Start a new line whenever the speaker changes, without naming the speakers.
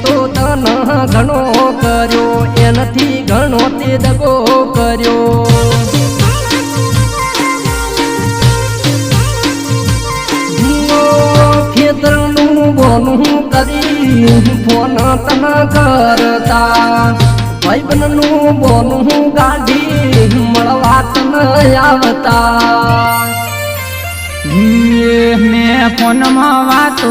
તો તન ઘણો કર્યો એનાથી ઘણો તે દગો કર્યો ખેતરનું બોનું કરી ફોન તન કરતા ભાઈબંધનું બોનું ગાડી મળવા તન આવતા
મેં ફોનમાં વાતો